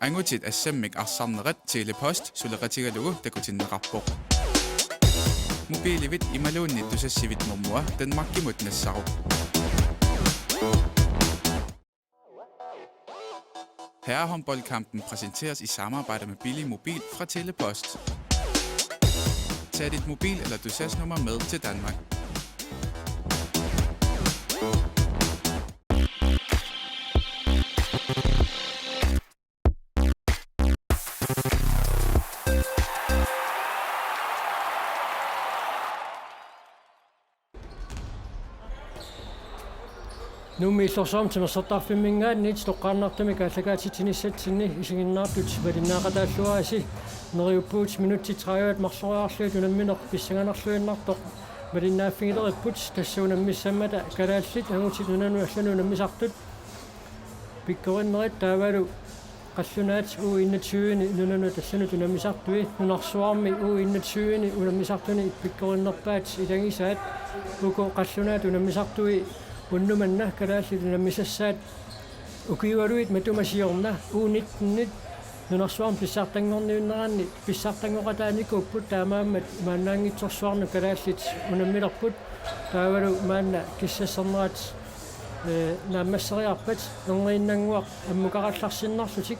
angutit Assammik arsarluni telepost suleqatigalugu takutinneqarpoq. Mobilivit imaluunni tusassivit murmua Danmarkimut nassaru. Herrehåndboldkampen præsenteres i samarbejde med billig mobil fra Telepost. Tag dit mobil- eller dusasnummer med til Danmark. Nu mister som til så der filminga nit stoqqaannartamika allagaatitsinissatsinni isinginnaartut valinnaaqataassuaasi neriuppuut minutti 30 marsoriarluut unammineq pissanganarluinnartoq valinnaaffigileriput tassuunammissammata kalaallit angutit nunaanu unammisartut pikkorinneret taavalu qallunaat U21 nunaanu tassanut unammisartui nunarsuarmi U21 unammisartuni pikkorinnерpaat ilangisaat uko qallunaat unammisartui unnumanna kalaallit unammisassaat ukiualuit matumasiorna U19 nunarsuarm pissartangorniunneranni pissartangoqataanikupput taamaammat maannaangitsorsuarnu kalaallit unammilerput taavalu maanna kissassernerat naammasseriarpat nerngiinnanguaq ammukaqallarsinnarlutik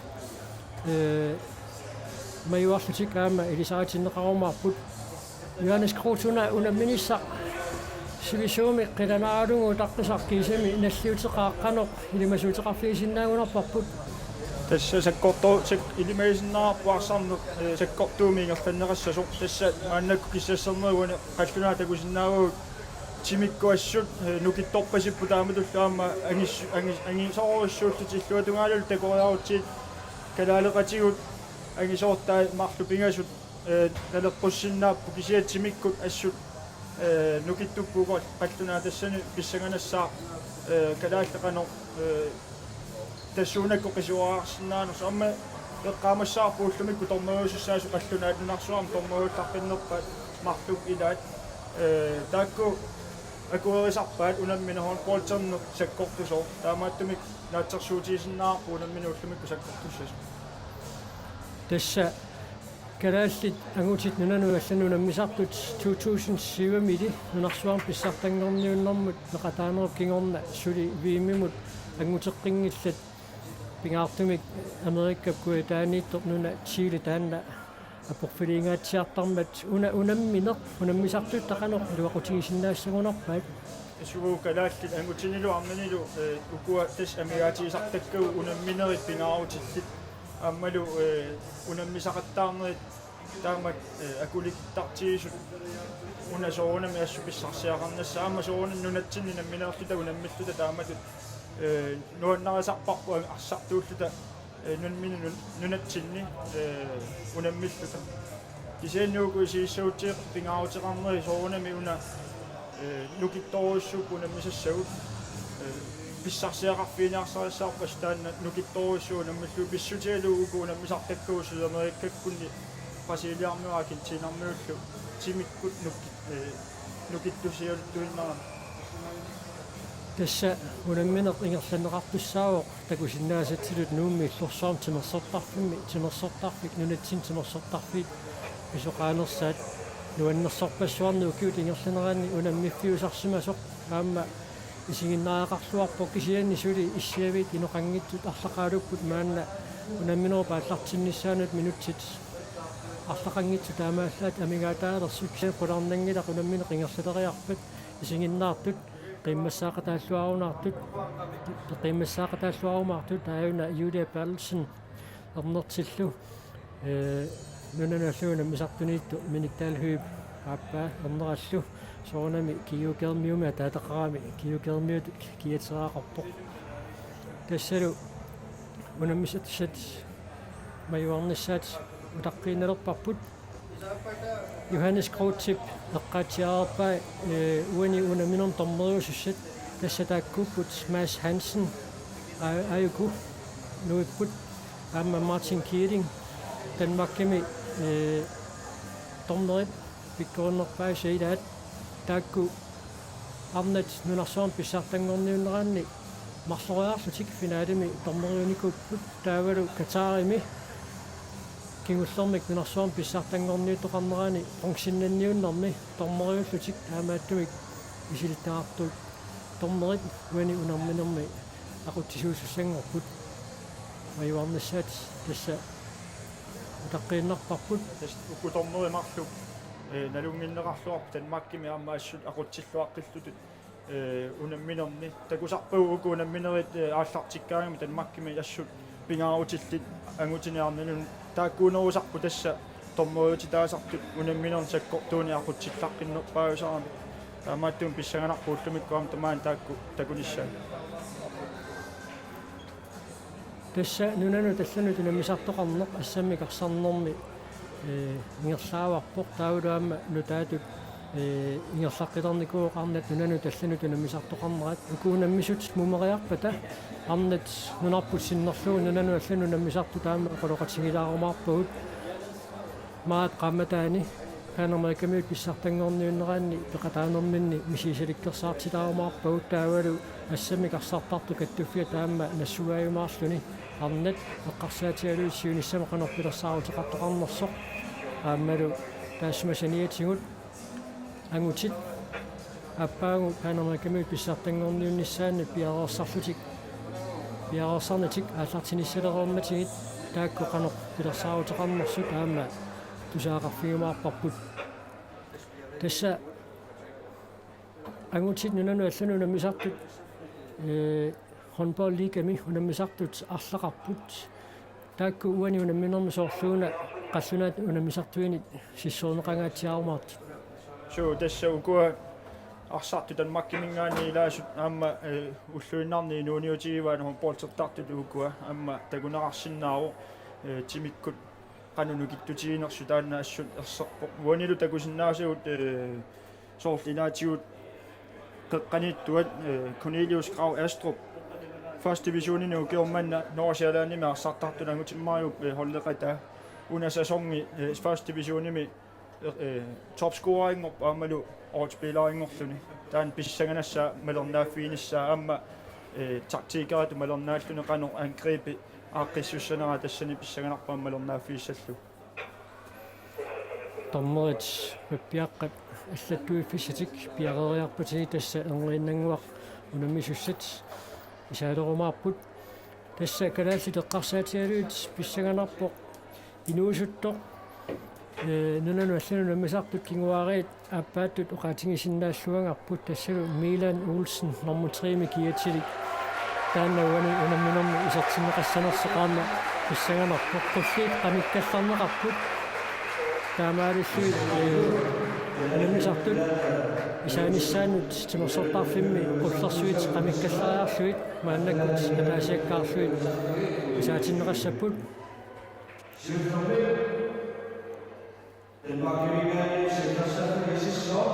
majuarlutik aama ilisaratinneqarumaarput Johannes Krotuna unamminissaq Sivisuumi qilanaalugu taqqisarkiisami nalliuteqaaqqanoq ilimasuuteqarfiisinnaagunarparput tässä sakkorto sek ilimaisinnaarpuarsarnu sakkortuumiingerfanneqassasoq tassa maannakku kissasserneruuni qallunaatakusinnaaruut timikkuassut nukittorpasippu taamatullaama angisoorussuullutilluatungaalalu takoriarutit kalaaleqatigut angisoortaa marlupingasut nalerqussinnaappu kisiatimikkut assut nukittukkuuqor qallunaatassani pissanganassaa kalaalleqano tassuunakku qisuaraarsinnaanus amma eqqaamassaarpuullumikku tormeruusussaasu qallunaatnunarsuarm tormeruullarpinnerpaat marluk ilaat taakku akuerisarpaat unamminerhorn polternu sakkortusor taamaattumik naatsersuutiisinnaarpu unamminuullumikku sakkortussas tassa kalaallit angutit nunaanu allanunammisartut 2007 mili nunarsuarm pissartangorniunnermut neqataanerup kingorna suli viimimut anguteqqingillat pingaartumik amerikkapkui taaniittor nuna Chile taanna aporfiliingaatsiartarmat unammisartut taqanoq luaqutigisinnaassagunarpaat sugu kalaallit angutinilu armanilu ukua tas amigaatiisartakku unamminerit pingaarutillit ammalu unammisaqattaarnerit taamat akuliktartigisut unasoorunami assu pissarsiaqarnassa aama soorunun nunatsinni namminerluta unammilluta taamatut nuannarasarparpu arsartuulluta nunatsinni unammilluta kiseennuuku isiissuutiq pingaaruteqarneri soorunami una nukittorussuk unammisassagut pissarsiaqarfiiniarsarissaarpas taanna nukittorussu unammallu pissutialuugu unammisartakkuussu amerikkakkunni brasiliarmiu argentinarmiullu timikkut nukittusialuttuinnara tassa unammineq ingerlanneqartussaawoq takusinnaasatsilut nuummi illorsaarm tinersortarfik nunatsin tinersortarfik isuqaanersaat nuannersorpassuarnu ukiut ingerlaneraanni unammiffiusarsimasoq aamma isiginnaaqarluarpoq kisianni suli issiavit inoqangittut arlaqaalupput maanna unamminerpa allartinnissaanut minutsit арлақангитсу таамааллаат амигаатаалерсук қуларнангилақ унамминеқ ингерлатериарпат исигиннаартут қиммассаақатааллуарунартут қиммассаақатааллуарумаартут тааюна Юлия Перлсен ернертиллу нунаналлуна мисартуниитту миниктаалхуип ааппаа ернераллу соорнами киукермиума таатеқарами киукермиут киатераақарпоқ тассалу унаммисатсат маюарниссаат utaqqiinerparput Johannes Krotip eqqaatiarpa uani unaminum tormeriusussat tassataakkupput Mads Hansen ayuku nuipput amma Martin Kieding Danmarkimi tormerit pikkornerpaa seidaat taakku arnat nunarsoorm pissartangorniunneranni марсориарлутик финаалими тормериуникуппут таавалу катаарими кингуллэрмик минарсуам писсартангорниутоқарнерани функсиннанниуннэрми тормериуллутик аамааттумик исилтаартук тормерит уани унарминерми aqutisuusussangorput майуарнассаат тасса утаққииннарпарпут тас укуторнеримарлу налунгиннеқарлуарп Данмаккими аама ассут aqutsилluаққиллутут унамминерни такусарпагу уку унамминерит ааллартиккаагами Данмаккими ассут пингаарутиллит ангутиниарнанун тааккуунерусарпу тасса тормериути таасартут унамминерни саккортууни aqutsillаққиннерпаагусарами таамааттуун писсаганарпууллумиккуам тамаан таакку такуниссаа тасса нунану таллану тунамисартоқарнеқ ассаммик арсарнерми ингерлааварпоқ таулуамма нутаатут ингерлаққилерникууоқарнат нунану таллану тунамисартоқарнерат укуунаммисут мумериарпата арнат нунарпут синнерлуу нунану аллану намисарту таама ақолоқатсигилаарумаарпагут маат қамматаани канамайкамиут писсартангорниуннераанни пеқатаанерминни мисисаликкерсаартилаарумаарпагут таавалу ассаммик арсартарту каттуффиа таама нассуааюмаарлуни арнат эққарсаатиалуиссиуниссама қанорпилерсаарутеқартоқарнерсоқ ааммалу таассумасаниатигут angutit аппаагу канамайкамиут писсартангорниунниссаани пиареерсарлутик пиареерсарнатик ааллартиниссалереерматигит таакку қанорпилерсаарутеқарнерсу таама тусаақарфигумаарпарпут тасса angutit нунану аллану намисартут håndboldligami unammisartut арлақарпут таакку уани унамминерми соорлууна қаллунаат унаммисартуинит сиссуунеқангаатсиаарумаарт суу тасса укуа арсарту Данмаккимингаани илаасут аама уллуиннарни нууниутигиваана håndboldтертартут укуа аама такунеқарсиннаару тимиккут qanunukittutigиинерсу таанна ассут ерсерпо уанилу такусиннаасагут соорлинаатигут қеққаниттуат Cornelius Grav Astrup Første divisionen er jo manna Nordsjælland med Sartatu der til mig holdet rigtig under sæsonen første divisionen med topscoring og med årspillering og sådan der en besængende så mellem der findes så am taktikker du mellem der kunne kan angribe aggressivt og det sådan besængende på mellem der findes så Tommoit bepiaqat allatui fisatik piaqeriarputi tassa erlinnanguaq unammisussit isaalerumaapput tassa kalaallit eqqarsaatialuut pissaganarpoq inuusuttoq nunanu allanu nammisartut kinguariit appaattut oqaatigisinnaassuangarput tassalu Milan Olsen nummer 3 med kiatilik taannauani unamminermi isertinneqassanerseqaama pissaganarpoq qulliit qamikkallarneqarput taamaalulluit anamisartut isaanissaanut timersortarfimmi qullersuit qamikkallarjaarluit maannakkut ataasiakkaarluit isaatinneqassapput Den Makkemingaani sektorsaffen i sidste år.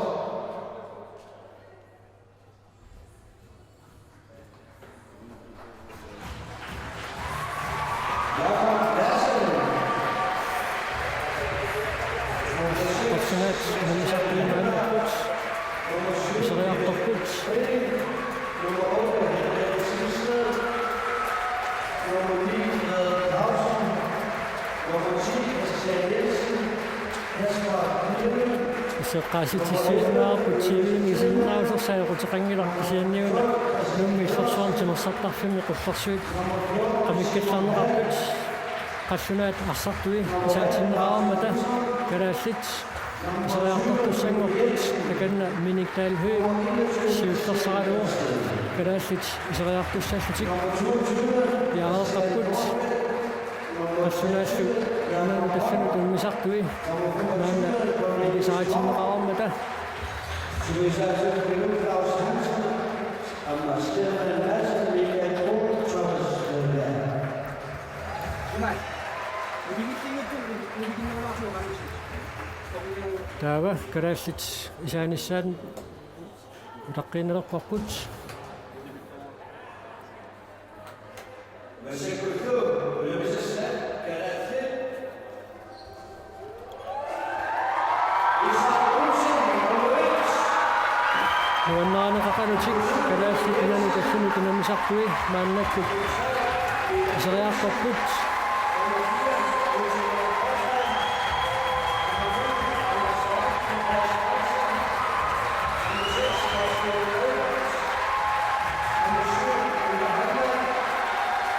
Optionat anamisartuin maannakkut iseriartorput Seqaasitissiinnaarput siviimi isinnausersaajaqutеqangilar isianniuna nummi forsvarn timersortarfimmi qullersuit qamikkallarneqarput qallunaat arsartui isaatinneraaramata kalaallit iseriartortussangorput takanna miniktalhui siullersaralugu kalaallit iseriartussallutik piareeqqapput qallunaassu naanu tallanu tunnisartui naanna isaatinneraaramata taava kalaallit isaanissaat utaqqiinnelerparput Nunaana qaqalutik kalaallit nunaat assamik unamisartui maannakkut iseriartorput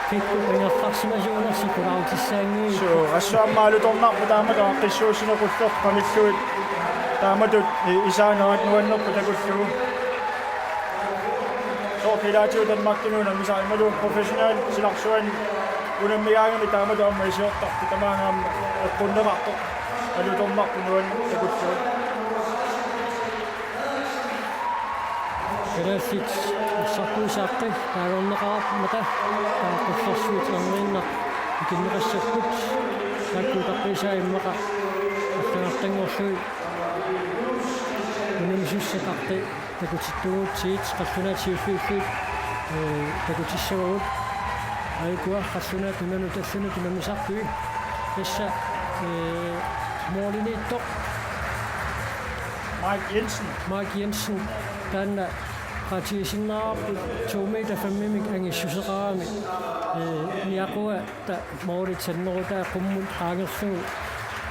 kikku ingertarsimasuunersikulaartissaangiit so assuammaalutornarpu taamata qissuusinequlleq qamilluit taamatut isaanerat nuannerpu takullugu Radioa Danmark misaimalu professional silarsuan unammigaangami taamatu amma isiortarpu tamaangam eqqunnerartu alutornarpu nuan takullugu kalaallit ussarpuisaaqqi taalorneqarapmata taaqullersuut erniinna ikinneqassakkut taakkuutaqqiisaimmaqa алланартангорлуи унамисуссатарти такутиттугуутсиит қаллунаатиуффиуллуит такутиссавагут айкуа қаллунаат унанут аллунут унамисартуи тасса моолинииттоқ Mike Jensen таанна qatiisinnaarput 2 meter 5 mimik angissусеqaami niaqua ta moolitsannerutaa qummut qaangerlugu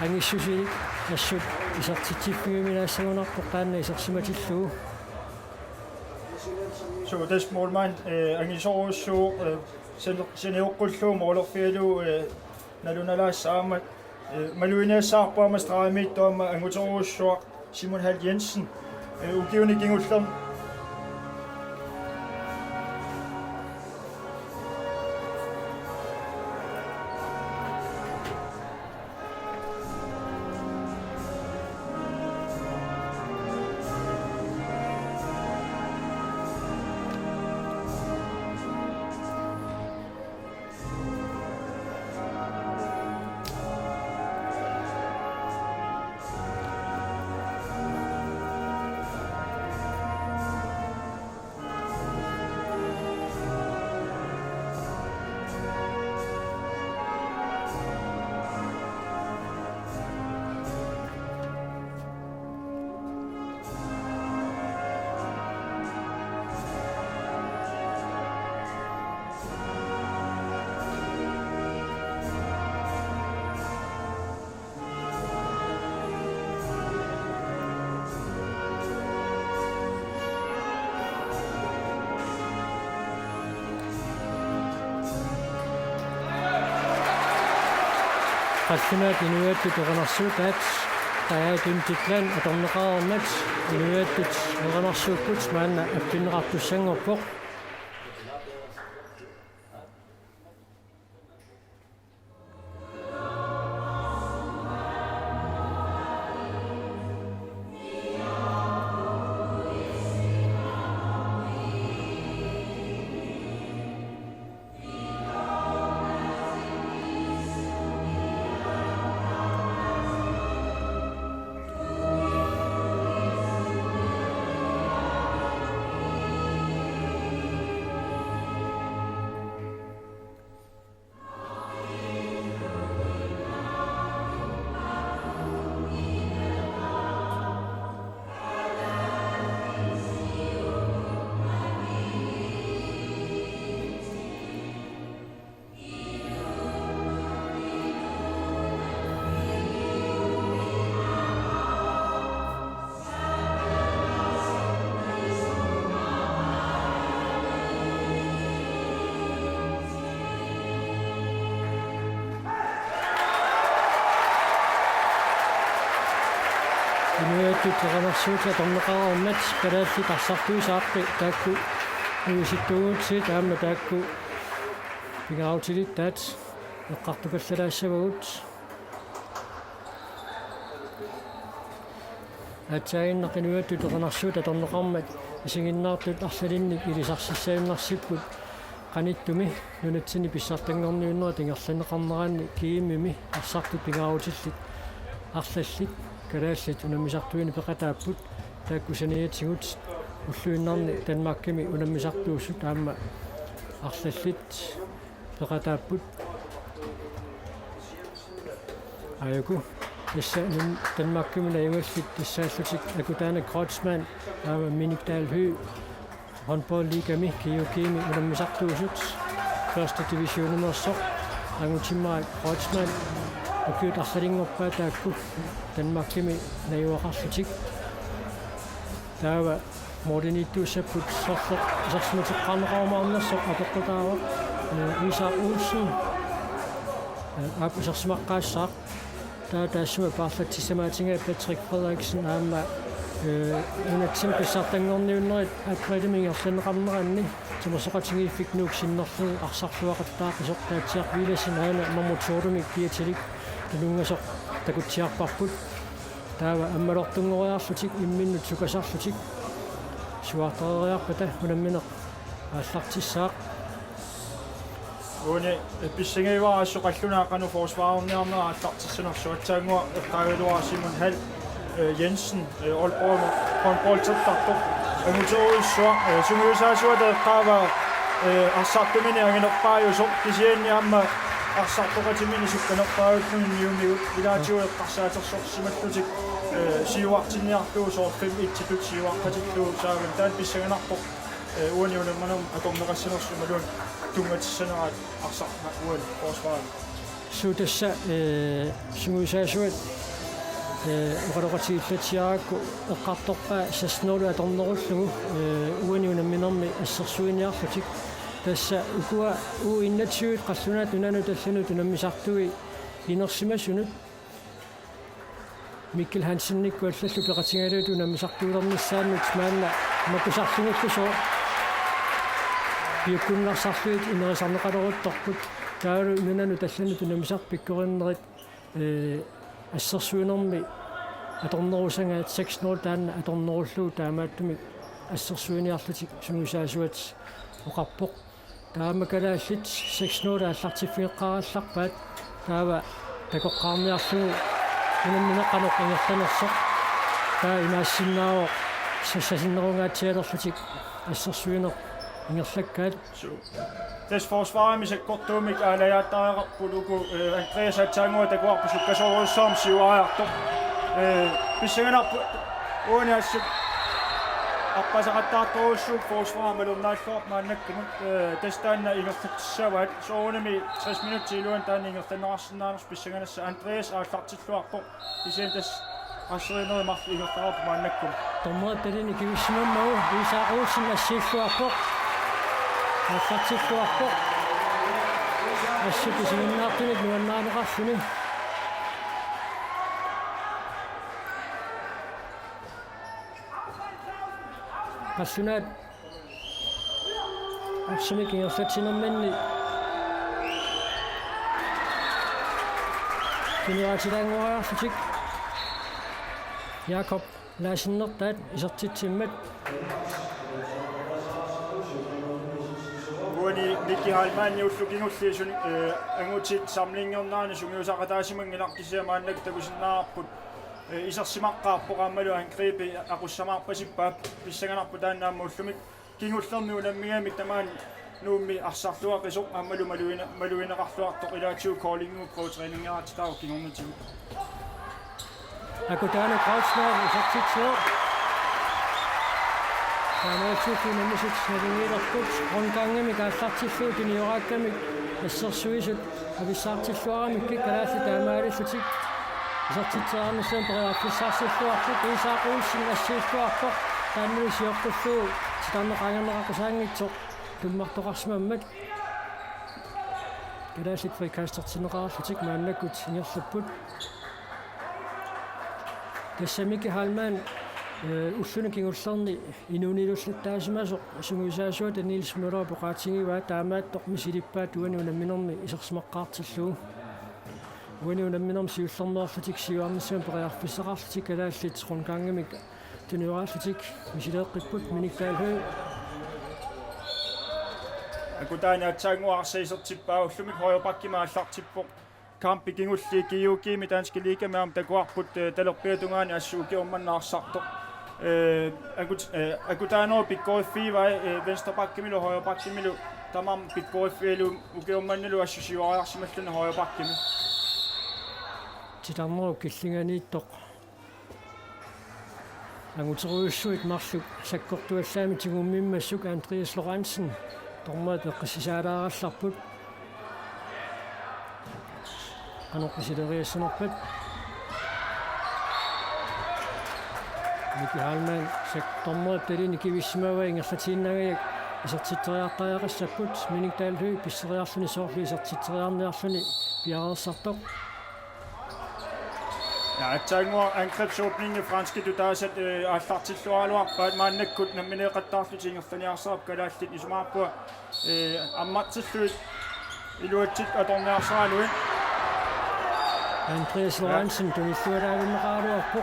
angissusilik assut isartitsiffiuminaassagунarpoq taanna isarsimatillugu so this målmand angisorussuu seneoqqulluum olerfialu nalunalaassaama maluinaassaarpaama straamiittuama angutoruussuaq Simon Hall Jensen ugivni gingullerm qallunaat inuattut eqanarsuutaat tayaatun atorneqararnat inuattut eqanarsuukkut maanna appineqartussangorpoq inuattut eqanarsuuta atorneqararnat kalaallit arsartuisaaqqi taakku uisittuguutsit aamma taakku pingautilit taat eqqartukallalaassavagut atsainneq inuattut eqanarsuuta atorneqarmat isinginnaartut arsalinnik ilisarsiссаимнарсиппут qanittumi nunatsini pissartanngorniunnerua tingerlaneqarneraanni kiimmimi arsartut pingautilit arlallit kalaallit unamisartuini peqataapput taakkusaniatingut уллуиннарни Danmarkimi unamisartuussut aamma arlallit peqataapput ayaku Danmark kymmen engelsk, det særligt akutane Kreutzmann, der var Minikdal Hø, håndboldliga mi, Geokemi, og dem sagt usut, første division nummer så, angutit Kreutzmann, og kørt arsarling op på der kunne Danmark kymmen laver rasletik. Der var modernittu se put så smut brandrammer så op der var. Isa Olsen, så smakker sig. Der så bare for tissematinger Patrick Frederiksen ham en eksempel satte under at prædiminger den rammer som så godt ting fik nok sin nok arsarluni der så der til ville sin han nummer 2 med bliver til det nogle så der kunne tjek på der var amartung og arsarluni i min tukker arsarluni svartere på det men mener arsarluni Uuni pissingiwa suqallunaaqanu forsvarerniarnera allartissanarsuatsaangua eqqaagalua Simon Hall Jensen Aalborg håndboldtrættartor amutuuissua sunguusaasuat eqqaava arsartumineanginerpaajuso kisianniamma arsartoqatimini sukkanerpaautnunniumigut ilaatiu eqqarsaatersorsimallutik siuartinniarluu soor 5-1 siuarpatillu saagan taan pissanganarpoq uuniunammanum akorneqassinersumalun tungatissaneraat arsarma forsvaret sudassa sunguusaasuat uqaloqatiillatiarakku eqqartorpa sassnoolu atornerullugu uaniunamminermi assersuiniarlutik tassa ukua innatiuit qallunaat nunanu tallanu tunammisartui inersimasunut Mikkel Hansennikku allallu peqatingaluut unammisartuulernissaannut maanna makusarlungullusoo piukkunnarsarluit inerisarneqaloruttorput taalu nunanu tallanu tunammisarpikkorinnerit assersuinermi atornerusangaat 6-0 taanna atornerullu taamaattumi assersuiniarlutik sungusaasuat oqarpoq taamakalaалlit 6-0 аллартиффиэққаралларпаат таава такоққарниарлугу унамминеққанеққангерланерсоқ таа имаассиннаавоқ сассасиннерунгаатсиалерлутик ассерсуинеқ ингерлаккаат Des forsvarermisek kortumik alajaataareqpulugu Andreas Atangua takuarpusukkasoruussaam siuariartoq pissanganarpu uuniassuk appasaqattaartoruussuk forsvarermalunnaallorp maannakkumut testaanna ingerlatsavaat soonami 60 minuttiiluan taanni ingerlannerarsinnaaners pissanganassa Andreas aallartilluarpoq isentas arserinerimarlu ingerlarp maannakkum tommoattalini kivissimammagu isaaquussin assiilluarpoq ассартиллуарпо ассукисигиннаартунит нуаннаанеқарсуни ассунаат Assammik ингерлатсинерманни кинуаатилаангуариарфутик Jakob Laasennерtaat исертитсиммат Mikki Halman jullukinulliisun angutit samlingernaani sungiusaqataasimanginartisiamaannak takusinnaarput isarsimaqqaarpoqaammalu angribi aqussamaarpasippaap pissanganarpu taannaammuullumik kingullerni unammigamik tamaan nuummi arsarluaqisoq aammalu maluineqarluartoq ilaatiu callingu pro-trainingaatitaaru kingornatigu akutane Kreutzmann isartitsuo Taanaatsukkunammisut salingilerput rundgangami kaallartilluut inioraakkami assersuisut avissartilluaramik kalaallit taamaalillutik isartitsaarnissaam periarfissarsilluarput isaaquussin assiilluarpoq taannuni siorqulluu titarneqangerneqaqusaangitsoq tummartoqarsimammat kalaallit frikastertineqarallutik maannakut ingerlapput Assammik Halman ullunakingullerni inuunilullattaasimasoq sunguisaasuat Niels Møller poqaatingiva taamaattoq misilippaat uani unamminermi isersimaqqaartillugu uani unamminermi siullernerlutik siuarnissaam periarfissaqarlutik kalaallit rundgangamik tunioraallutik misileeqqipput Minikdal Hø akutaani atsaanguarsiisertippaa ullumik højrebakkima allartippoq kampi kingulli Geokemi danske liga med om takuarput talerpiatungaani assuukiormannaarsartoq akutaanoo pikkoiffiivai venstrebakkimilu højrebakkimilu tamam pikkoiffiilu ukiormannilu assusiuariarsimalluna højrebakkimi titarneru killinganiittoq anguteruussuit marluk sakkortuallaami tigummimmassuk Andreas Lorentzen tormaat eqqisisaalaarallarput anoqqisiteriassunerpat Miki Halman tormaat talini kivissimava ingerlatiinnagajak isartitteriartariaqassaput miningtaalhui pisseriarluni soorlu isartitteriarniarluni piarersartoq Ja, tager angrebsåbningen i franske, du der har sat allartillualuar, at man ikke kunne nemlig rettarflytninger for nærmere Kalaallit Nunaat på ammattillut i løbet af den nærmere løb. Andreas Lorentzen, du vil føre dig med Radioa på.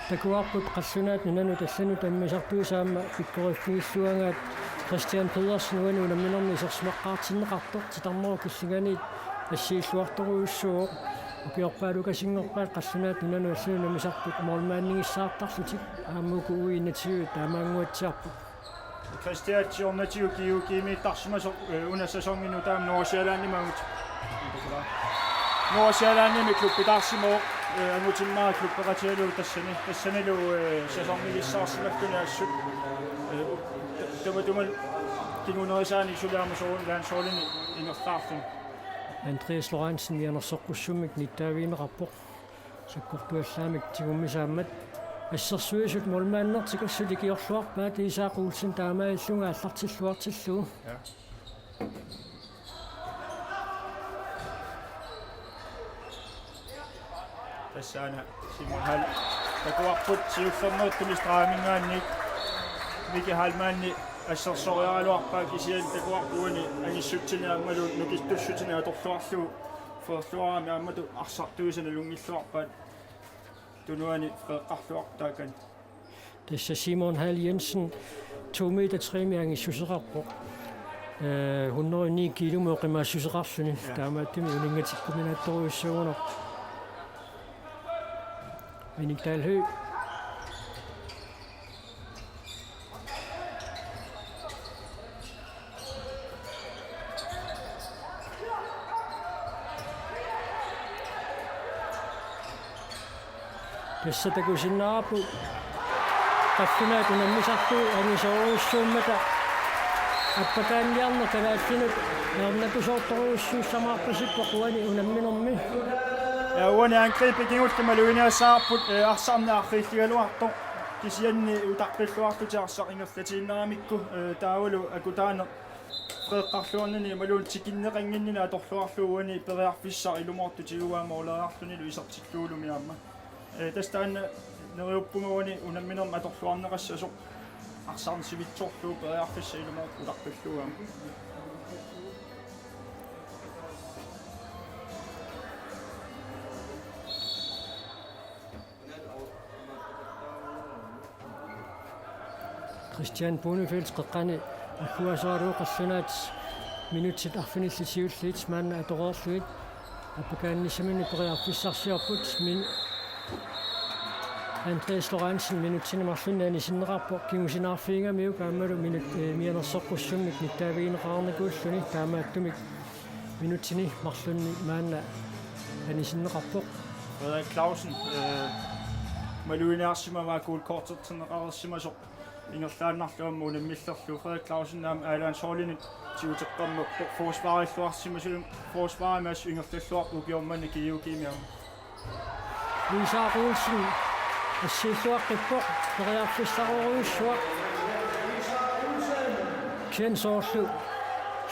Der kunne op på præssionaten, når du sender dem med sig på sammen, vi går i flysuang, at Christian Pedersen nu er nu, der minder om, at så smager tindraptor til Danmark, Kissinganit. Assiisuartoruussuuq upiorpaalukasinngorpaat qassunaat unanuassuunamisarput morlmaanningissaartarlutik aamuku uinatiut taamaanguatsiarput Christian Jornatiu kiimi tarsimaso unasasonginu taam Nordsjællandimagut Nordsjællandimi klubbi tarsimo angutimmaa klubberatialu tassanilu sasongilissaarsulakkuniassut tumal kingunerisaani sulaamasoon lansoolini ingertaarfun Andreas Lorentzen vianersoqqussumik nittaaviinerappoq sakkortuallaamik tigummisaammat ассерсуисут молмааннертикассуликиорлуарпаат исаақуулсин таамаиллунга аллартиллуартиллуу тассаана симонхал такуарпут сиуллернерттумистраамингаанник Miki Halmanni ассерсориалуарпаа кисиан такуарпуани аниссутсиниармалу нукистуссутиниа торлуарлу ферлуарами аммату арсартуисана лунгиллуарпаат Tunuani Frederikshavn. Det er Simon Hall Jensen, 2 meter 3 meter i Susserapro. 109 kilo med Rima Susserapsuni. Der er med det med en til kombinator i søvner. Men ikke dalhø. Tässä takuisin naapu. Katsotaan, kun on misattu, niin se on summata. Appakaan janna Kalaallit. Ja on näky soottoruussuus samaa pasippakuani unan minummi. Ja uani angribikin ultimaluina saaput arsaamnaarriilligaluarto. Kisianni utarpilluartuti arsaringerlatiinneramikku taavalu akutaana Frederikshavnni maluun tikinneqanginnina atorluarluuani periarfissar ilumortutiuaamorleriarluni luisartilluulumiamma. Tästä on neroppungooni unamminam atorluarneqassasoq arsarnsivitsorluu periarfissa ilumortutarpilluam. Christian Bonefels qeqqani akkuasaaru qassunaat minutsit arfinillisiulliit maanna atororluit appakaannissamini periarfissarsiarput min Andreas Lorentzen minutsinnamarlunnaani sinnerarpo kingusinaarfiingamiu kaammalu minut mianersoqqussumik nittaaviineqaarnikuulluni taamaattumik minutsini marlunni maanna anisinnerarpo Frederik Clausen maluinaarssima waa kuulkorterterneqarersimasoq ingerlaannarluammu unamillerlu Frederik Clausen naam aalaansoorlinit tiuteqqarmu forsvarilluarsimasulum forsvarimaas ingerlalluarpu upiormanni kiiukiimiamu Lisa Olsen ассииллуаққиппо периарфиссаруруйссуа кенсоорлу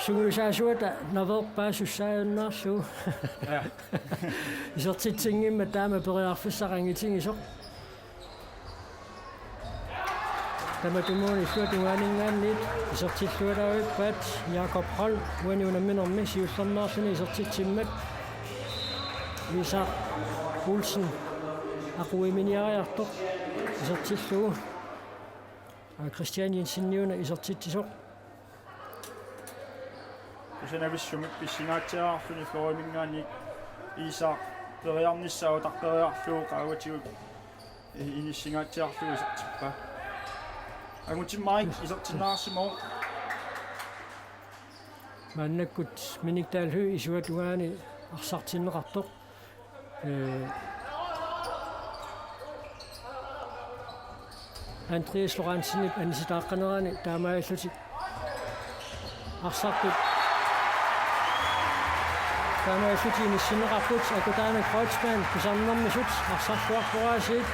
сугулисаасуата наверпаасуссааюннаарлу исертитсингимма таама периарфиссарангитингисоқ таматумуни суатугаанингааннит исертиллуалаавиппаат Jakob Holm уаниунамминерми сиуллернаарлуни исертитсиммат Lisa Olsen aquiminiariartoq isertilluu Christian Jensen isertittisoq usanavissumik pissinaatiaraarluni florimingaanni Isa periarnissaau tarperiarluu qaavatigut inissingaatiarluu isertippa agutimmaik isertinnaarsimoo мааннаккут миниктаалху исуатугаани арсартиннеқартоқ Andreas Lorentzen аниситааққанерани таамааллутик арсартут таамааллути ниссинеқарпут акутаана кройцман писарнэрмисут арсарлуарпораасиит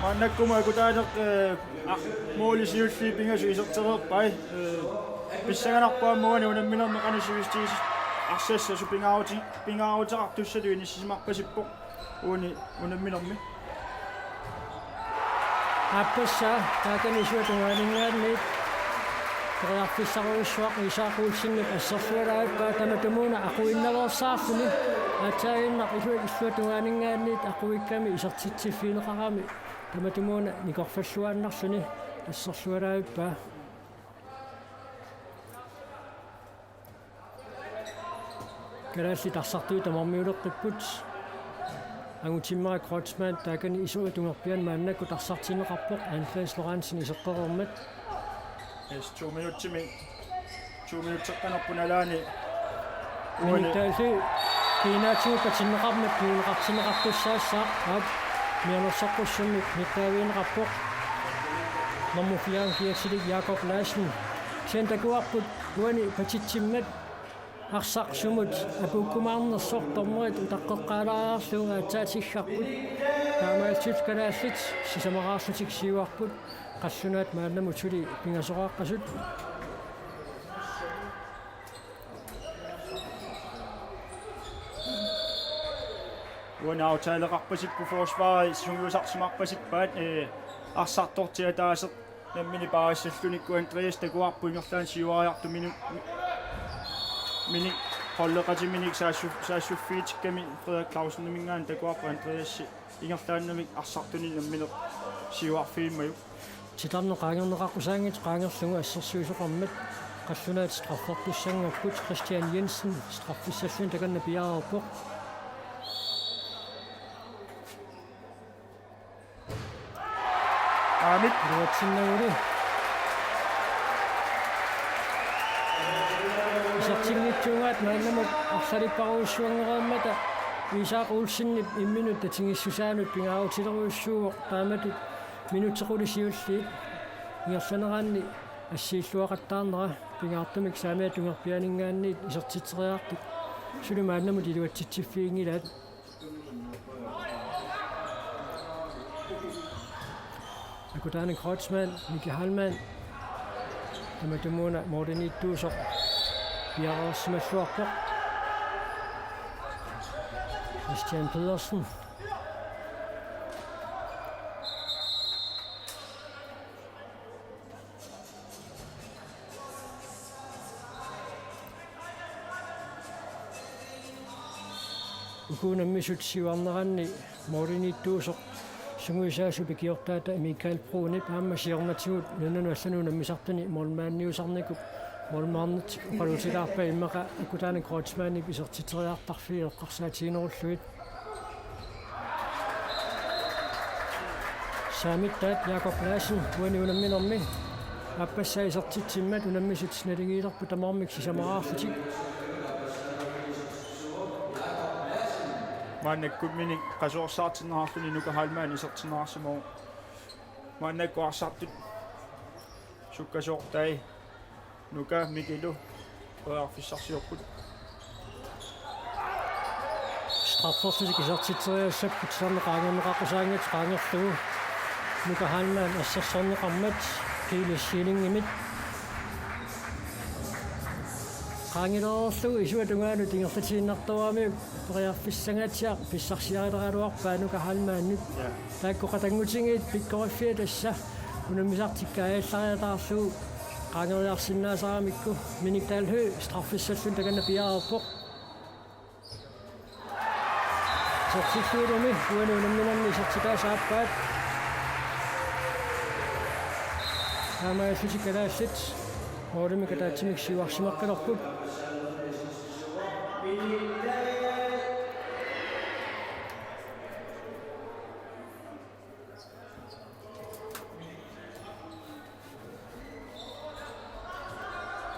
маннаккума акутаанеқ моолисиулли пингасу исертерерпай писсаганарпааммугани унамминермеқанусивистиис арсассасу пингаарутеқартуссалу ниссимарпасиппоқ уни унамминерми аппасса тааканисуатугаанингаанни ториарфиссаруиссуақ исаақуулсиннут ассерлуалааппаа таматумуна ақуиннерерсаарлуни атаиннақ исуатугаанингаанниит ақуикками исертитсиффинеқарами таматумуна никорфаллуааннарлуни ассерлуалааппаа Kalaallit arsartui tamarmiuleqqipпут ангутиммара кройцман таакани исуатунгерпиан мааннаккут арсартинеқарпоқ Andreas Lorentzen исеққерермат 2 минуттеққанерпуналаани униттаалли кинаатиупатиннеқармат пиунеқартинеқартуссаассаа ап мианерсаққуссумми миттаавиинеқарпоқ номер 44 Jakob Larsen сентакуарпут уани патитсиммат арсарсумут апуккумаарнерсортормуит утаққеққалааарлуга атаатиггарпут таамаалтит Kalaallit сисамараарлутик сиуарпут qassунаат маалламу тули пингасорааққасут унаутаалеқарпасиппу форсвари сунгуусарсимарпасиппаат арсартортиа таасеқ наммини паариссаллуникку Andreas такуарпу ингерлаан сиуариарту миник холлекатиминик саассуффиитикками Frederik Clausen намингаан такуарпу Andreas ингерлааннамик арсартуни намминеқ сиуарфииммаю титарнеқаангернеқарқусаангит qaangerlugu ассерсуусоқармат qassунаат страффортуссангаппут Christian Jensen страффиссаллун таканна пиаарерпоқ аамит руатсиннагули исертингитсуунгаат мааннамут арсалиппаруussуангерааммата исаақуулсиннип имминут татингиссусаанут пингаарутилеруйуссууоқ тааматут минутсеқулисиуллиит иерланераанни ассииллуақаттаарнера пингаартумик саамиатунгерпианингаанниит исертитсериаартик сулимааннамут илуатситсиффиингилаат акутаани кройцман Mikael Hallmann таматумуна модернитtuusoq пиарерсималлуарпоқ Christian Pedersen ukунаммисут сиуарнеранни модернитtuusoq сунгуисаасу пикиортаата Mikael Brunip аама сиорнатигут нунану аллануна мисартани молмаанниусарникут молмаарнит палутилаарпа иммака акутаани кройцмаани писертитериартарфи эққарсаатигинеруллуит самиттаат Jakob Larsen уаниунамминерми аппассаисертитсиммат унаммисут сналигиилерпу тамаармик сисамараарлутик маннаккут миник qasuorsaartineraarluni nuka halmaan isertineraarsumo маннаккуарсартут суккасоортай nuka mikilu oarfissarsiorput strafforstik isartitteriassapпут сарнеqaangernеqaqqusaangit qaangerlugu nuka halmaan ассерсорнеqarmat kiilissiilingimit qaangilерерлугу исуатунгаану тингерлатииннартуаами периарфиссангаатиа писсарсиарилералуарпаа nuka halmaannut тааккоqatangutigiit пиккориффиа тасса унаммисартиккааллариатаарлугу qaangeriarsinnaasaaramikku миниктаалху страффиссаллун таканна пиаарерпоқ сертифиуруми уанунамминанни сертикаасааппаат таамааллути Kalaallit Моолимика таатсимик сиуарсимаққалерпут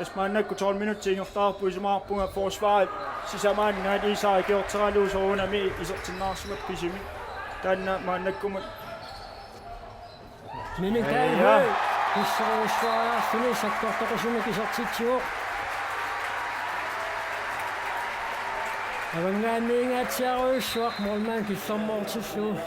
Hvis man ikke kunne 12 minutter til, og på som har på forsvaret, så ser man, at de har gjort trælu, så hun er med i sådan en som er prisimi. Den man ikke kommer. Men ikke der er høj. Hvis så svarer, så så godt, der er ikke så tit jo. Jeg vil gerne mene, at jeg er svagt målmand, de sommer til slut.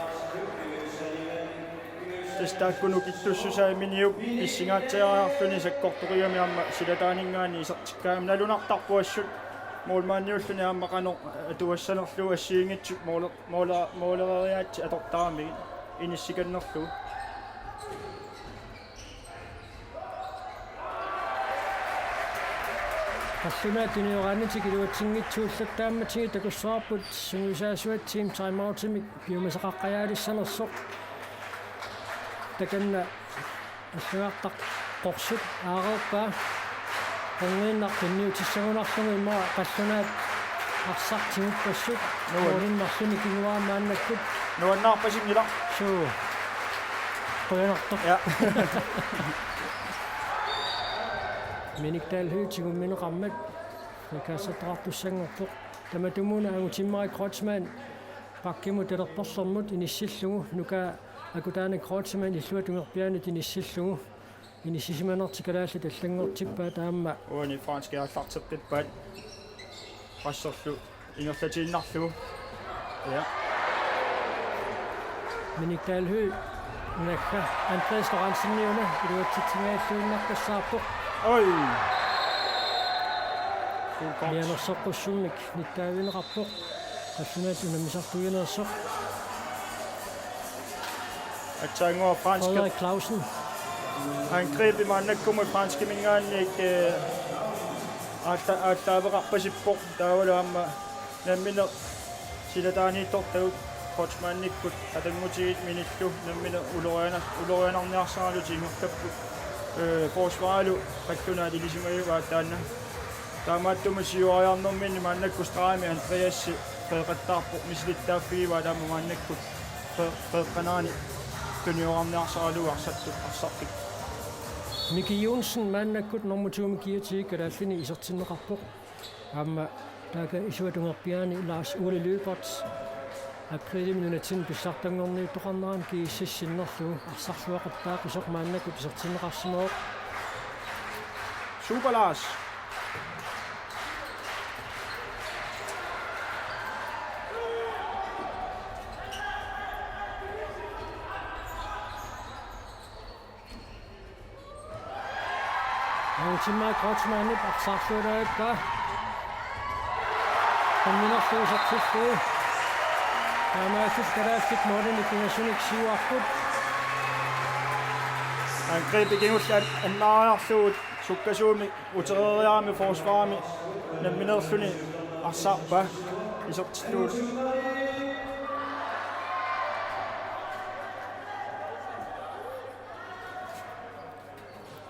Det start kun ukittu susai miniu isingatsia funisa kortoriumi amma silataaningaani isartikkaamna lunartarpuassut moolmaanniulluni ammaqano atuassanerlu assiingitsu mooleriaatsi atortaami inissikannerlu Assammik iluatingitsuullattaammatigi takussaarput sungisaasuat team timeoutimik piumasaqaqqajaalissanersoq takanna assagaartaq qorsut aareerpaa qongiinnartinniu tissagunarlungu imma qallunaat arsartimippassut nuulinmarluni kinguaamaannakkut nuannaarpasingila suu qoyanartoq ja Miniktal hytigun minuqammat kaassatartussangerpoq tamatumuna angutimmari Kreutzmann pakkimu talerperlermut inissillugu nuka akutaana Kreutzmann illuatungerpianut inissillugu inissisimanertikalaalla tallangertippa taamma uani franske aqlarterpippaat qasserlu ingerlatiinnarlugu ja Miniktal hy nakka Andreas Lorentzen-niuna iluatitsingaallunarkassaarpoq oi Mianersoqqussunnik nittaavinerarpoq qassunaatuna misartuinersoq atsaangua franske Frederik Clausen angreb i mannakkumu franske mingaannik аттаавеқарпасиппоқ таавалаама наммина силатаанииттортагу Kreutzmannikkut атангутигит миниллу наммина улорианарниарсаалути ингертаппут forsvarlu qakkuna dilisимаиваа таанна таамааттума сиуариарнэрминни мааннаккустраами Андреасси пеэқаттаарпо мислиттааффигиваа таама мааннаккут пеэққанаани туниорарниарсаалуга арсартик Miki Jonsen maannakkut normatuumi kiatig kalaallini isertinneqarpoq aamma taaka isuatungerpiaani Lars Ole Løbert Akrilim Nunatin pissartanngorni toqarneraan kiississinnerlugu arsarluaqattaaq isoq maannakkut isertinneqarsimeoq Super Lars Timma Kreutzmann arsarluaqatta Komminerluusartillu Taamaakkalaafik moolini kinasunik siuarput angreb igenuslat annaariarluut sukkasuumi utereriaami forsvaami namminerluni arsarpa isertilluut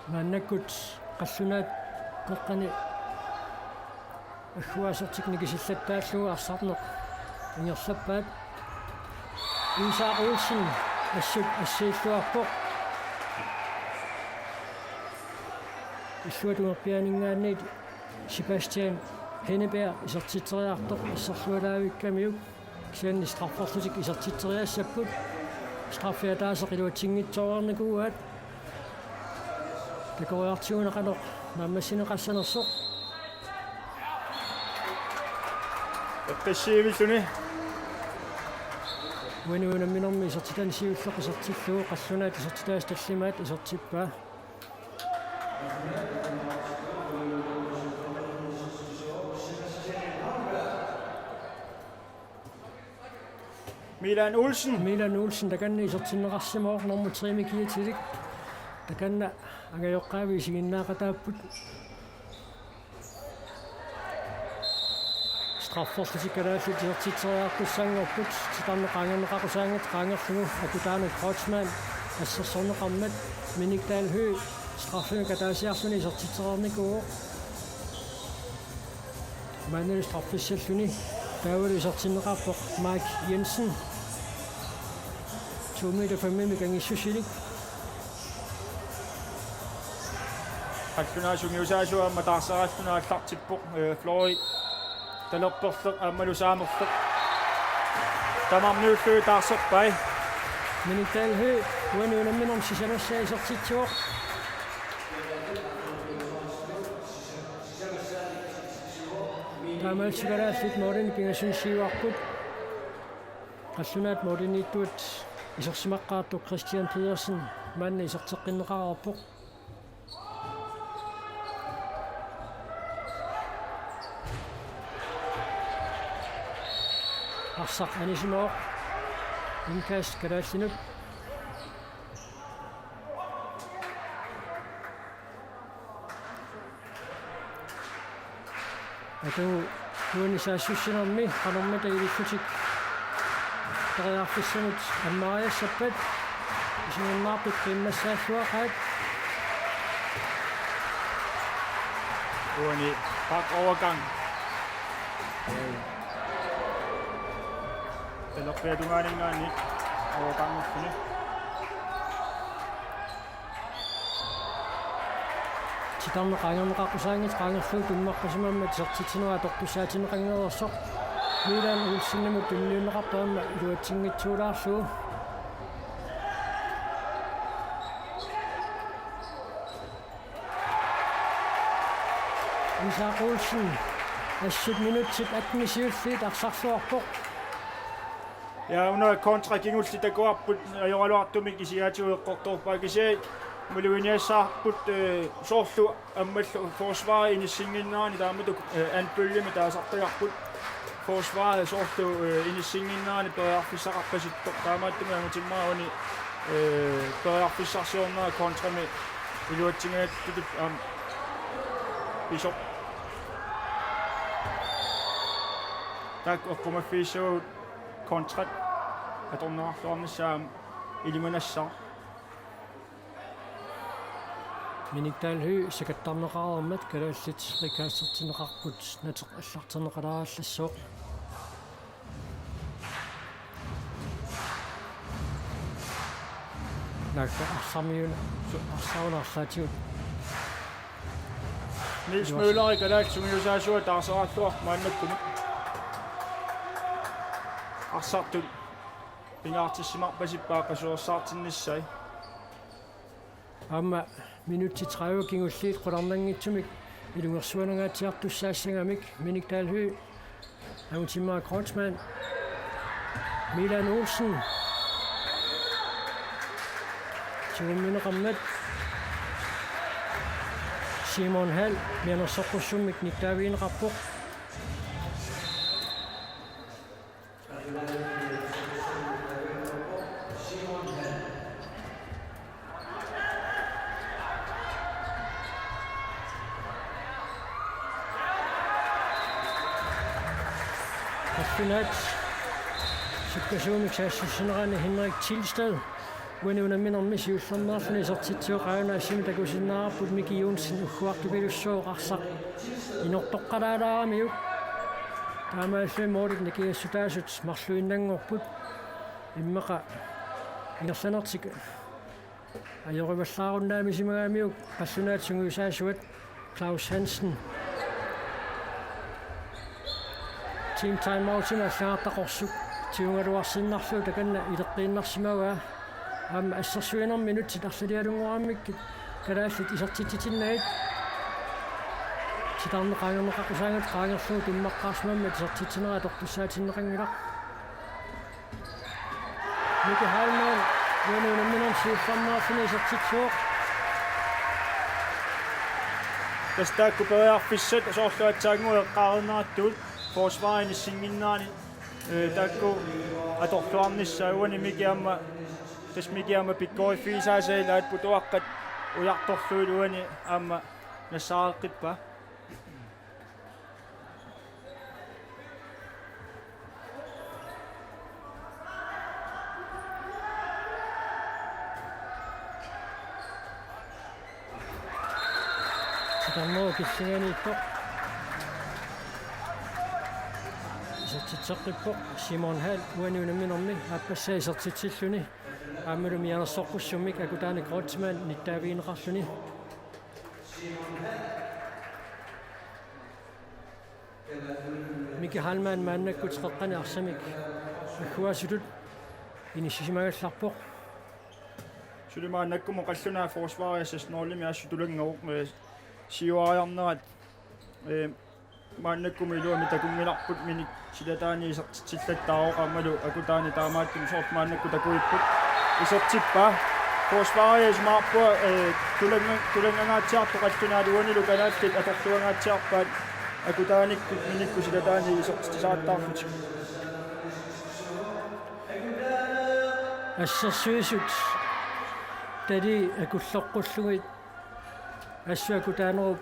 maannakkut qallunaat qeqqani agguasertiknikisillattaallugu arsarneq ingerlappaat Isa Olsen assut assiilluarpoq исsuatunerpianingaanniit Sebastian Henneberg isertiteriartoq issarlualaavikkamiuk kianni strafforlutik isertiteriassapпут straffiataaseq iluatinngitsoornikuuat takoriartigunaqaloq mammassineqassanersoq eqqassiivilluni Uinuunamminormi isertitan siulleq isertillugu qallunaat isertitaas tallimaat isertippaa Milan Olsen takanna isertinneqarsimeoq normu triimikiatilik takanna angajoqqaavi isiginnaaqataapput strafforlutikkalaallut isertiteriartussanngorput titarneqaangerneqaqusaangat qaangerlugu akutaana Kreutzmann assерсорнеқармат Miniktal hø straffekataasiarluni isertiteriarnikuuq manel straffissalluni taavalu isertinneqarpoq Mike Jensen 2,5 meter kangissusilik Hallunaassungiusaasua amma taarsarallunaallартиппоq Flori talertorleq ammalusaamerleq tamarniullu taarserpai Miniktalhø uanuunamminorm sisamassaisertitsuoq Tamalsigalaallit Morten pingasunsiuarput Qallunaat Morteniittuut isersimaqqaartuq Christian Pedersen manni iserteqqinneqararpoq Arsaq anisimoq inkast kalaallinut Atu tuunisaasussinarmi qanormata iliffutik tariarfissanut ammaariassappat isununnaarput qimmassaalluaqaat uani pak overgang talerpiatungaaninggaani overganguffuni Titarne qaangerneqaqqusaangit qaangerluu tummaqqasimammat sertitinera tortussaatineqangerersoq Milan ulsinnemut tunniunneqartaamma iluatsingitsuulaarluu Isaac Olsen assut minutsit atmisiulliit arsarluarpoq Ja under kontra gingulli takuarput ajoraluartumik isiatueqqortorpaakisai Muluiniassarput soorlu ammallu forsvaret inissinginnaani taamatu anpøljemi taasartagarput forsvaret soorlu inissinginnaani periarfissaqarpasittoq taamaattumi angutimmauni periarfissarsiornera kontrami iluatsingaattutup pisor tak oqqumaffiissuut kontrat atornerarluarnissaam ilimanassar Miniktalhø sikattarneqarermat kalaallit rikaassertineqarput nateq allarterneqalaallassooq Nakka arsamiuna arsaunaarlaatigut Niels Møller i Kalaallit taarseralluaq maannakkuni arsartut pingaartissimarpasippaaqasuersaartinnissai Amma minutti 30 gingulliit qularnangitsumik ilungersuanangaatiartussaasangamik Miniktalhø Angutimmaa Kreutzmann Milan Olsen Tjummineqammat Simon Hall mianersorpussummik niktaaviineqarpoq Nunaat Sukkasuumik saassussineraani Henrik Tilsted uanuunamminormi siullernerluni isertitsuoqaanaassimi takusinnaarput Miki Jonsen ugguartupilussooqarsaq inortoqqalaalaaramiuk taamaallu Morten nikiassutaasut marluinnangorput immeqa inersanertik ajorivallaarunnaamisimagaamiuk qallunaat sunguusaasuat Claus Hansen Team timeoutima allaartaqorsuk tiungaluarsinnarluu takanna ileqqiinnarsimagaa amma assersuinerm minutsit arlalialungoraammikkit kalaallit isertititinnaat titarneqaangerneqaqqusaangat qaangerluu timmaqqaarsimammat isertitinera tortussaatineqangilaq Miki Halman uanuunamminorm siullarnaarluni isertitsuoq Tastaakku periarfissat soorluatsaangu eqqaarinnerattuut forsvaret inissinginnaani taakku atorluarnissauani mikiamma pikkoifiisaasailaat putuaqqat ujartorluuluani aamma nassaareqqippa Sitarnoo killinganiippoq isertitseqqippoq Simon Hall uanuunamminormi aappassaa isertitsilluni aammalumi anersorqussummik akutaani Kreutzmann nittaaviineqarluni Miki halman maannakku teqqani Assammik. Akkuasutut inissisimagallarpoq. Sulimaannakkumo qallunaa forsvaariassas Norlimi assutulangauq siuariarnerat maannakkum iluami takungilarput minik silataani isertillattaaroqammalu akutaani taamaattum sort maannakku takuipput isertippa forsvaarias maarpua tulangangaatsiartu qallunaa luanilu kalaattit atorluangaatsiarpaat akutaanikku minikku silataani isertisaattaarfut Assersuisut tadi akulloqqulluguit assuakutaanerup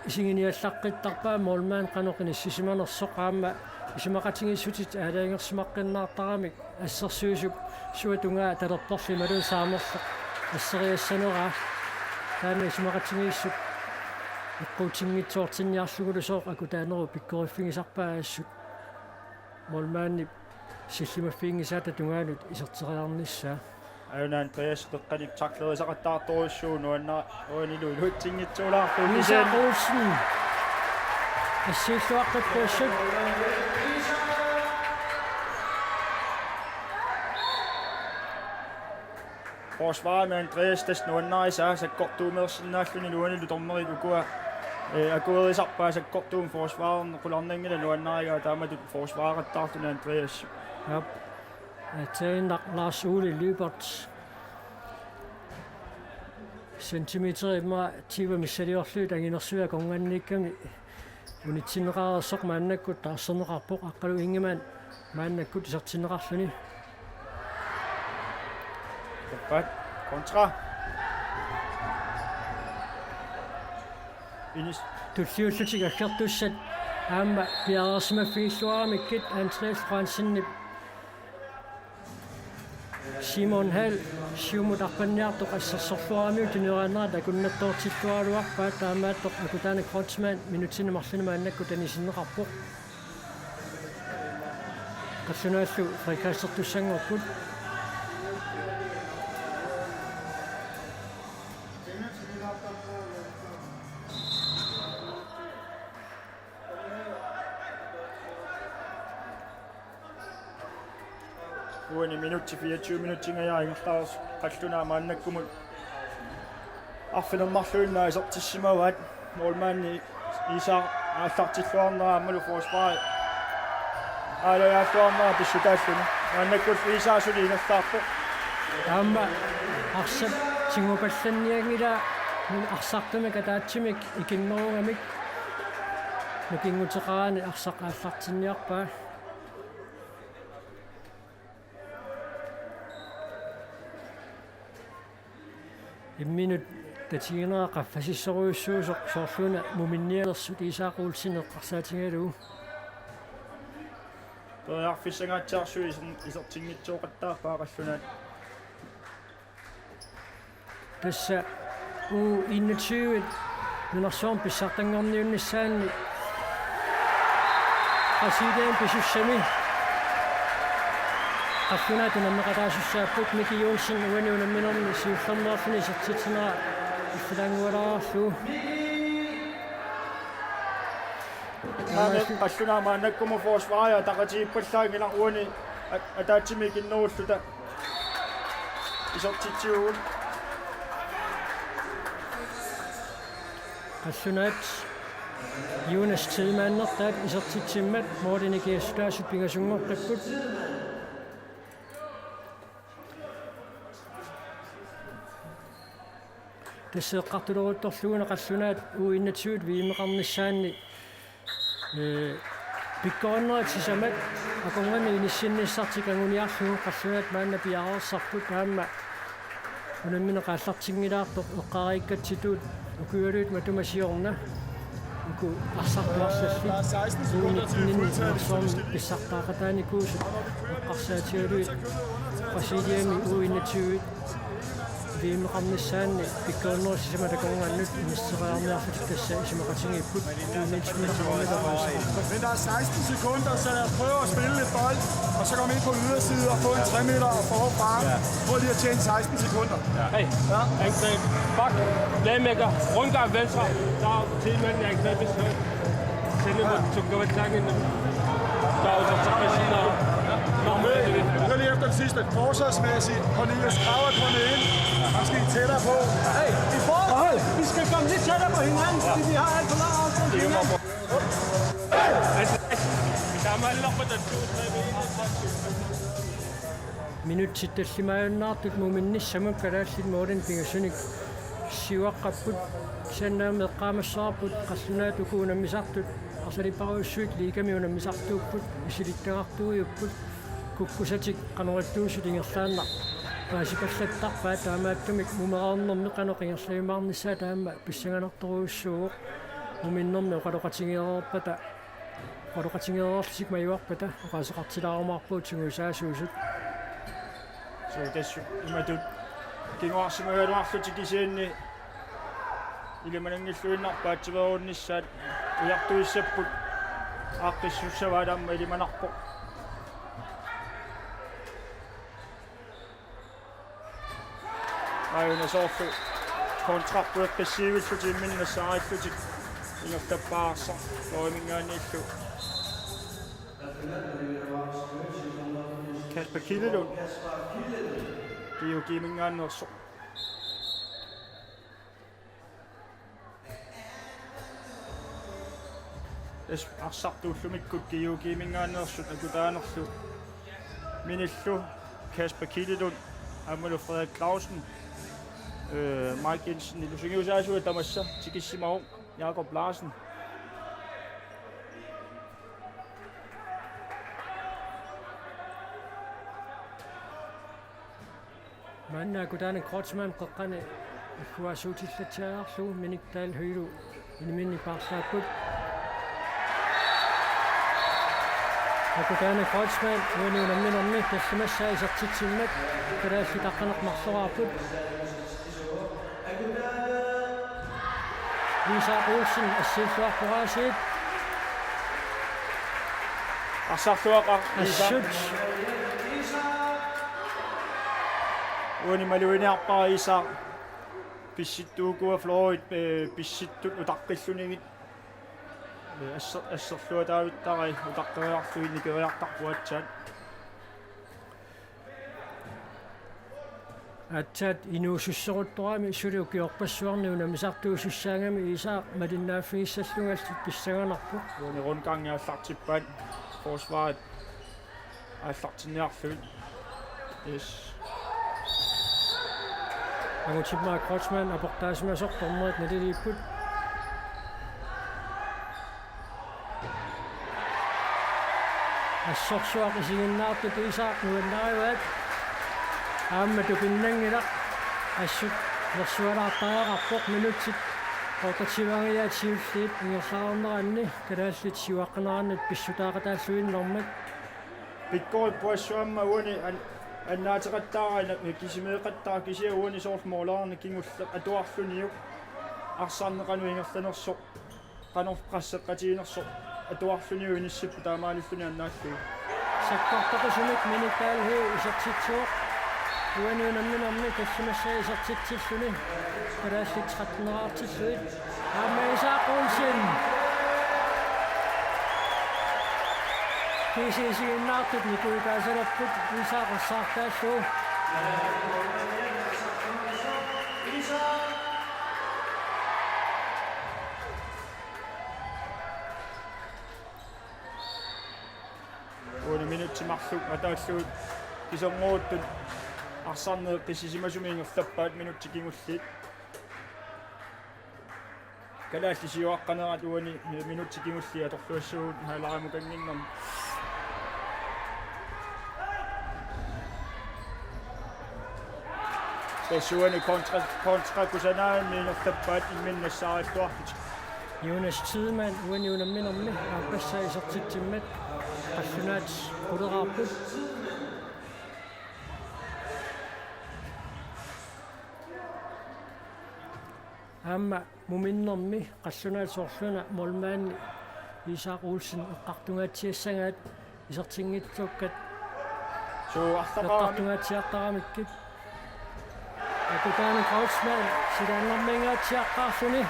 isinginiallaqqittarpaa molmaan qanoqinissisimanersoq aamma isimaqatingissutit aalaangersimaqqinnaartaramik assersuisuk suatungaa talertorli malun saamerleq asseriassaneraa taana isimaqatingissut eqquutiнгитсоортинниарлугулусооq akutaanerup pikkoriffigisarpaa assut molmaanni силлимаффиингисаата тунгааlut isертериарнissaa Ayunaan peesqeqqanik taklerisaqattaartorussuu nuannilu ilutsinngitsuulaarpu Isaqulsen assииллуаққиппуассут forsvarer med Andreas des nuannarisaa sakkortuumersinnaalluni luanilu tormerit ukua akuerisarpaa sakkortuum forsvareren qularnangila nuannarigaa taamatut forsvareqattaartuna Andreas Yep. Tager Lars Ole Lybert centimeter mig tiver misaliorlut anginersuya kongannikkami unitsineraarsoq maannakkut taarsernerarpoq aqqalu ingeman maannakkut isertinnerarluni Koppat kontra Inis tulliullutik akkertussat aamma piarersmaffiilluaramikkit Andreas Fransenni Simon Hall siumutarpanniartoq assassorluaramiu tuneraanera takunnattoortillualuarpaat taamaattoq akutaanik Frontsman minutinemarluni maannakku tanisinneqarpoq qassunaallu frikaasertussangorput uani minutti 24 minuttingayaa ingertaars qallunaa maannakkumut arfinermarluunnaa isertissimavat molmaanni isaa aallartilluarneraammalu forsvaari aalajaatluarnera pissutaalluni maannakkut isaasuli ingertaarpoq taamma arsap tingupallanniangila arsartumik ataatsimik ikinnerungamik nukinguteqaraani arsaq aallartinniarpaa imminut tatingeraa qaffasisseruissuusoq soorluna muminnialersut isaaquulsineqqarsaatingaluu Periarfissangaatsaarsu isertinngitsuoqattaarpaa qallunaat tassa U21 Nunaat pissartangorniunnissaanni qasiideen pisussami qaffunaat unammeqataasussaapput Miki Jonsen uaniunamminerni siullernerfuni isertitinera iffilangualaarlu qallunaa maannakkumu forsvaria taqatiippallaangilar uani ataatsimik innerulluta isertitsiugut qassunaat Jonas Tidmannertaat isertitsimmat Mortinikiasutaasut pingasungorqipput tasseeqqartuloruttorluuna qassunaat U21 viimeqarnissaanni pikkoranneratisamat akongani inissinniissartik anguniarlugu qassunaat maanna piarersarput taamma unammine qaallartingilaartoq eqqariikkatsituut ukualuut matumasiorna uku arsartuarsallit uunittinni ersoorm pissartaaqataanikuusut eqqarsaatigaluit qasidiami U21 viimeqarnissaanni pikkoranneratisamatakongaannut inisseriarniarfut tassa isimaqatingiipput uunitsminernernerpaasa. Men der er 16 sekunder, så lad os prøve at spille lidt bold, og så komme ind på yderside og få en 3 meter og forfra. Prøv lige at tjene 16 sekunder. Hey, angreb, bak, playmaker, rundgang venstre, der er tilmanden, angreb, hvis højt. Sende mig, så går vi tak ind. Clausen, så kan sige noget. Så lige efter det sidste. Forsvarsmæssigt. Cornelius Kraver kommet ind. Han skal tættere på. Hey, i forhold! Vi skal komme lidt tættere på hinanden, fordi vi har alt for lang afstand til hinanden. Minut sitten simaynnaartut muuminnissamuk kalaallit muulin pingusunik siuaqqapput sannaamee qaamassarput qassunaatukuunammisartut arsaliparuussuit liikamiunammisartuupput isilittaqartuujupput kukkusatik qanerittuusutingerlaanna paasipallattarpaa taamaattumik mumeraarnermi qanoqingerluimaarnissaa taama pissanganartoruussuuq muminnermi qaloqatingeererpata qaloqatingeererlik majuarpata oqaseqartilaarumaarpuut sungusaasuusut. So tässä imatut kingoarsimagalluarlutikisiinni ilimanangilluinnarpaativeruunnissaat ujartuissapput aaqqissussavaalaamma ilimanarpo ayuna soorlu kontrappueqqissiivulluti minnassaarillutik ingertappaarsa loimingaaniillu Kasper Kildelund Geo Gimingaannerso Es arsartuullumikkut Geo Gimingaannersu akutaanerlu minillu Kasper Kildelund Amalu Frederik Clausen Mike Jensen ilusingiusaasua tamassa tikissimaru Jakob Larsen Manna kutana krotsman qaqqani ikkuasuutillatsiaarlu miniktaal hylu iniminni paarsaaput kutana krotsman uuniunamminermi tassimassaa isartitsimmat kalaallit taqqanermarsoraaput Lisa Olsen assiilluarpuraasiit Arsarluaqa assut Uuni maluiniarpaa Isa pissittuukua Floyd pissittut utaqqillunigit asserluataavittarai utaqqeriarluinni keriartarpuatsaat Atsat inuususseruttorami sulukiorpassuarniuna misartuusussaangami Isa malinnaaffiissallungallit pissanganarpu Uuni rundgangiallartippaat forsvaret allartinniarluit Yes Angutipmaa krotsman aportaasimasortornerit naliliipput assorsuaq isiginnaartut Isaaq nuannaariuat aamma tupinnangilaq assut nersualaartariaqarpoq minutsit qortativangiaat siulliit ingerlaarneranni kalaallit siuaqqanerannet pissutaaqataalluinnermat Pikkoit puassuamma uuni annaatiqattaaraina kisimeeqattaa kisia uuni soormoolaarni kingulla atuarluniu arsarneqanu ingerlanersoq qanorqasseqqatiinersoq atuarluniu inissippu taamaalilluni annaallu sakkortoqusumik minikaalhi isertitsuoq uaniunamminermi tassimassaa isertitsilluni kalaallit qatneraartilluit aamma Isaaq Olsen Kisiisiginnaartut nikuikaasallapput Isaaq assartaallu uuni minutimarlu ataalluut kisernguuttut arsarneeq qisisimasumingерлappaat minuttikingulliit kalaalli siuaqqanerat uuni minuttikingullia atorluassuut haalaramukangиннэрм Pessuani kontra kusanaanni ingertappaat imminnassaarittuartit Jonas Tidemand uaniunamminermi aappassaa isertitsimmat qallunaat quleraarput aamma muminnermi qallunaat soorluna molmaanni Isaaq Olsen eqqartungaatiassagaat isertinngitsuukkat so artaqaami eqqartungaatiartaramikkit akutaani krotsman sidaannermingaatiaqqaarluni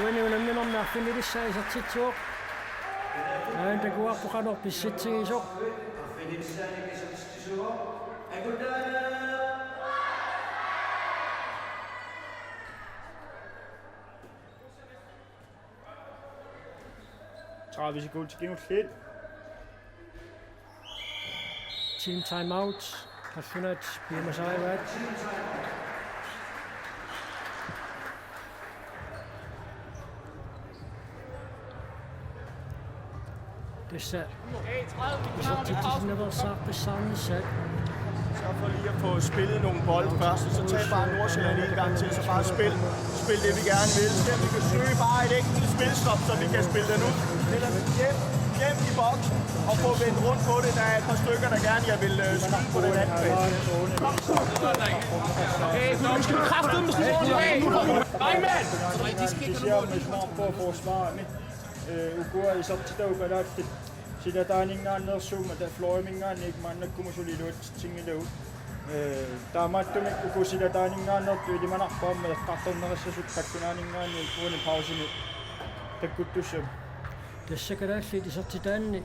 uaniunamminermi arfinnilissaa isertitsuuq Det går på ret op i sit ting i så. Travis sekunder til gennemsnit. Team timeout. Halvleg bliver med sig ret. Det ser så tit har været sagt det samme selv. Så for lige at få spillet nogle bolde først, så tag bare Nordsjælland en gang til, så bare spil det vi gerne vil. Så vi kan søge bare et enkelt spilstop, så vi kan spille den ud. Eller hjem i boksen og få vendt rundt på det. Der er et par stykker, der gerne vil skyde på den anden bane. Nu skal du kraftedeme med slå tilbage. Nej, mand! De siger, at man smart på at forsvare med. Ugur i sådan tid, at sida der er ingen andre som, at der fløjer ingen andre, ikke man kommer så lidt ud ting i det. Der er meget dumt, at ugur sida der er ingen andre, det man har på med at kraftedeme, når så kan der ingen andre få en pause med. Det er godt du ser. Det er sikkert også lidt i sådan tid,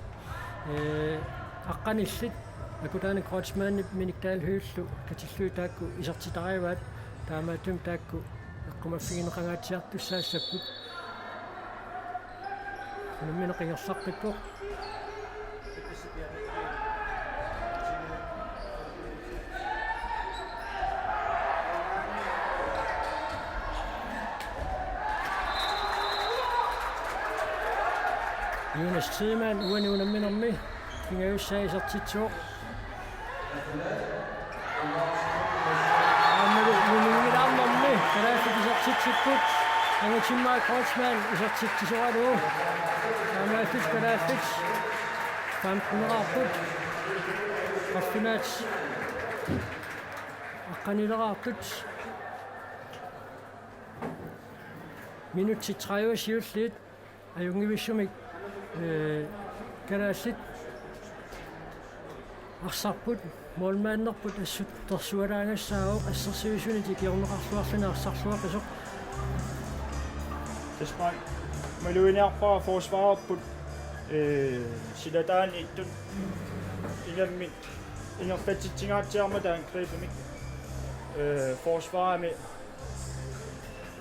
akkurat i slet, at kunne der en kroatsmand, men ikke der højst, kan til slut der gå i sådan tid, der er meget dumt der gå. Der kommer finde en rænger til, du sagde sig på. Nu mener jeg sagt det på. Jonas Tidemand, uanivende minder med. Det er jo sagde sig til to. Og med lidt andre med, så der er fordi så tit til gut. Han er til mig kroatsmand, og så tit til så er det jo. Der er meget fisk, og der er fisk. 15 rapport. Halvleg. Og kan I rapport. Minut til 30 siger lidt. Og jeg kan vise mig. Kalaallit arsarluni målmanden på det der suudaangas saa arsarluni de giornerarluarluna arsarluaqisuq Det sprang. Man løber ned fra forsvaret på sida der er en en fedt ting at gøre med den greb med forsvaret med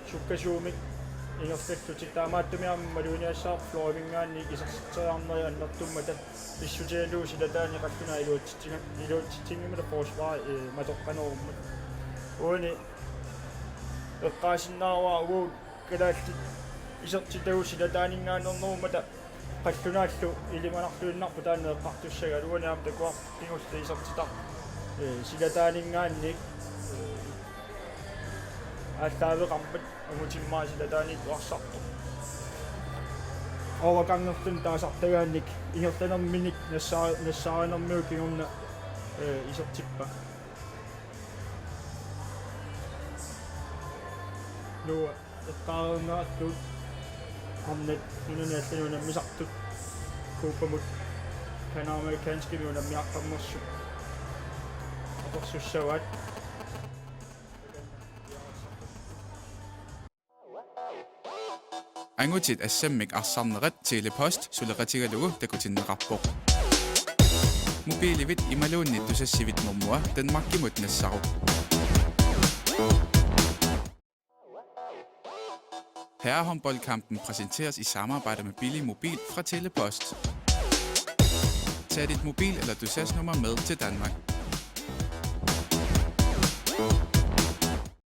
Chukasumi. En fedt ting der meget mere man løber ned så fløjvingerne i så andre andre dumme der hvis du ser du sida der er resten af det ting med det forsvar med det kan over og det resten af hvor Kalaallit isang si daw sila daning nga no mada patronado ili man aktual på den praktisk sikkert uanset om det går tingos det isang sila daning nga ni at der er rampet og motivere sila daning også overgangen af den der sagt der ikke i den om minut næsten om mørke om isang tippa nu tahu nggak tuh omnet Indonesia udah misak tuh kupamut karena amerikanski udah miak pamus apa susah angutit Assammik arsarluni telepost suleqatigalugu takutinne rapport mobilivit imaluunni tusassivit murmua Danmarkimut nassaru Herrehåndboldkampen præsenteres i samarbejde med billig mobil fra Telepost. Tag dit mobil- eller dusørsnummer med til Danmark.